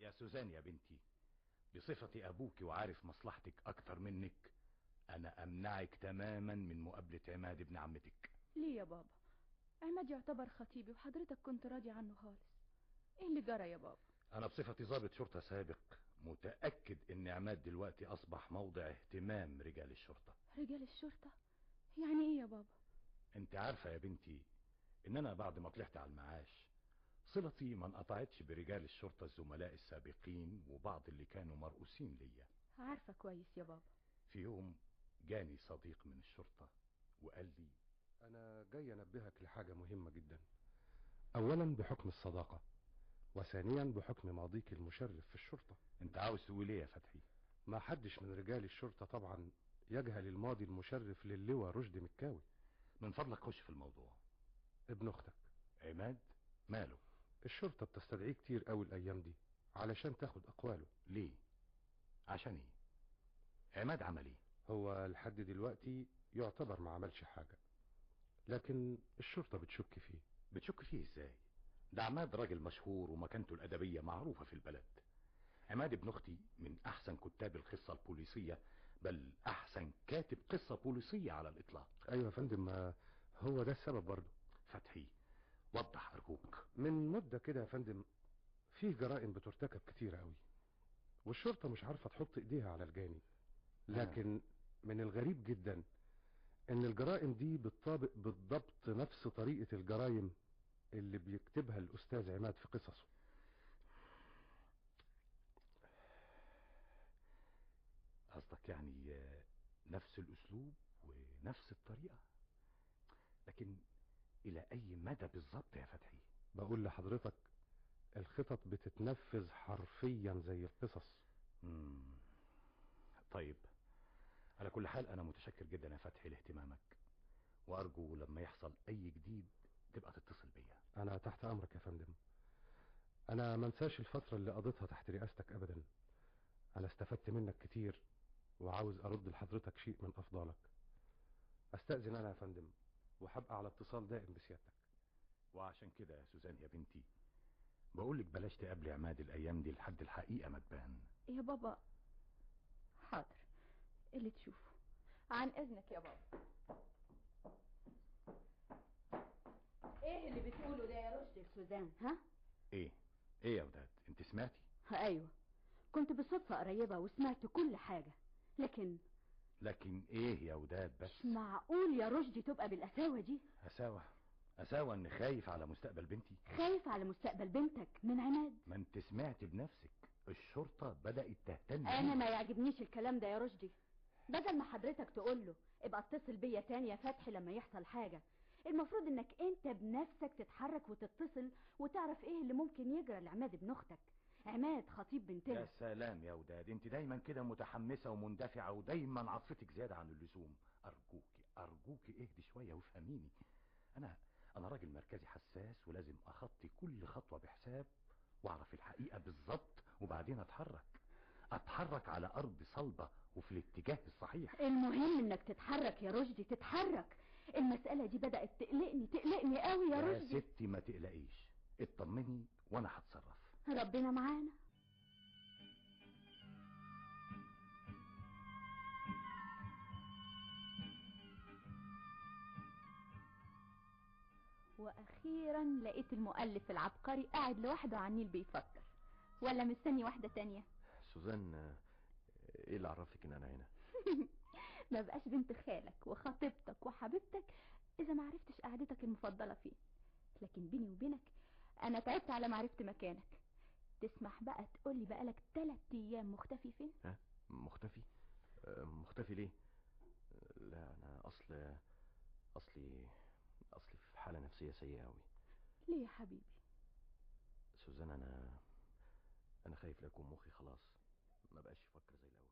يا سوزان يا بنتي، بصفتي ابوك وعارف مصلحتك اكتر منك، انا امنعك تماما من مقابلة عماد ابن عمتك. ليه يا بابا؟ عماد يعتبر خطيبي وحضرتك كنت راضي عنه خالص. ايه اللي جرى يا بابا؟ انا بصفتي ضابط شرطة سابق متأكد ان عماد دلوقتي اصبح موضع اهتمام رجال الشرطة. رجال الشرطة؟ يعني ايه يا بابا؟ انت عارفة يا بنتي ان انا بعد ما طلعت على المعاش صلتي ما انقطعتش برجال الشرطة الزملاء السابقين وبعض اللي كانوا مرؤوسين ليا. عارفة كويس يا بابا. في يوم جاني صديق من الشرطة وقال لي: انا جاي انبهك لحاجة مهمة جدا. اولا بحكم الصداقة، وثانيا بحكم ماضيك المشرف في الشرطة. انت عاوز تقول ايه يا فتحي؟ ما حدش من رجال الشرطة طبعا يجهل الماضي المشرف للواء رشدي مكاوي. من فضلك خش في الموضوع. ابن اختك عماد ماله؟ الشرطة بتستدعيه كتير قوي الايام دي علشان تاخد اقواله. ليه؟ عشان ايه؟ عماد عمل ايه؟ هو لحد دلوقتي يعتبر ما عملش حاجة، لكن الشرطة بتشك فيه. بتشك فيه ازاي؟ ده عماد راجل مشهور ومكانته الادبية معروفة في البلد. عماد ابن اختي من احسن كتاب القصة البوليسية، بل احسن كاتب قصة بوليسية على الاطلاق. ايوه يا فندم، ما هو ده السبب برضه. فتحي وضح ارجوك. من مدة كده يا فندم فيه جرائم بترتكب كتير قوي، والشرطة مش عارفة تحط ايديها على الجاني. لكن من الغريب جدا ان الجرائم دي بتطابق بالضبط نفس طريقة الجرائم اللي بيكتبها الاستاذ عماد في قصصه. قصدك يعني نفس الاسلوب ونفس الطريقة، لكن الى اي مدى بالظبط يا فتحي؟ بقول لحضرتك الخطط بتتنفذ حرفيا زي القصص. طيب، على كل حال انا متشكر جدا يا فتحي لاهتمامك، وارجو لما يحصل اي جديد تبقى تتصل بيا. انا تحت امرك يا فندم. انا منساش الفترة اللي قضيتها تحت رئاستك ابدا. انا استفدت منك كتير وعاوز ارد لحضرتك شيء من افضالك. استأذن انا يا فندم، وحبقى على اتصال دائم بسيادتك. وعشان كده يا سوزان يا بنتي بقولك بلاش تقابلي عماد الايام دي لحد الحقيقة ما تبان. يا بابا حاضر اللي تشوفه. عن اذنك يا بابا. ايه اللي بتقوله ده يا رشدي سوزان؟ ها؟ ايه يا وداد، انت سمعتي؟ ايوه، كنت بصدفة قريبة وسمعت كل حاجة، لكن ايه يا وداد بس؟ مش معقول يا رشدي تبقى بالقساوة دي. اساوة ان خايف على مستقبل بنتي؟ خايف على مستقبل بنتك من عماد؟ ما انت سمعت بنفسك، الشرطة بدأت تهتم. انا ما يعجبنيش الكلام ده يا رشدي. بدل ما حضرتك تقوله ابقى اتصل بيا تاني يا فتحي لما يحصل حاجة، المفروض انك انت بنفسك تتحرك وتتصل وتعرف ايه اللي ممكن يجرى لعماد ابن اختك. عماد خطيب بنتنا. يا سلام يا وداد، انت دايما كده متحمسة ومندفعة ودايما عاطفتك زيادة عن اللزوم. ارجوكي اهدي شوية وافهميني. انا راجل مركزي حساس ولازم اخطي كل خطوة بحساب واعرف الحقيقة بالظبط وبعدين اتحرك على ارض صلبة وفي الاتجاه الصحيح. المهم انك تتحرك يا رشدي، تتحرك. المسألة دي بدأت تقلقني قوي يا رشدي. يا ستي ما تقلقيش، اطمني وانا هتصرف. ربنا معانا. واخيرا لقيت المؤلف العبقري قاعد لوحده على النيل بيفكر، ولا مستني واحدة تانية؟ سوزان، ايه اللي عرفك ان انا هنا؟ ما بقاش بنت خالك وخطيبتك وحبيبتك اذا ما عرفتش قعدتك المفضلة فين. لكن بيني وبينك انا تعبت على معرفة مكانك. تسمح بقى تقولي بقالك 3 ايام مختفي فين؟ ها؟ مختفي ليه؟ لا، انا اصلي في حالة نفسية سيئة اوي. ليه يا حبيبي؟ سوزان، انا خايف لا يكون مخي خلاص ما بقاش يفكر زي الاول.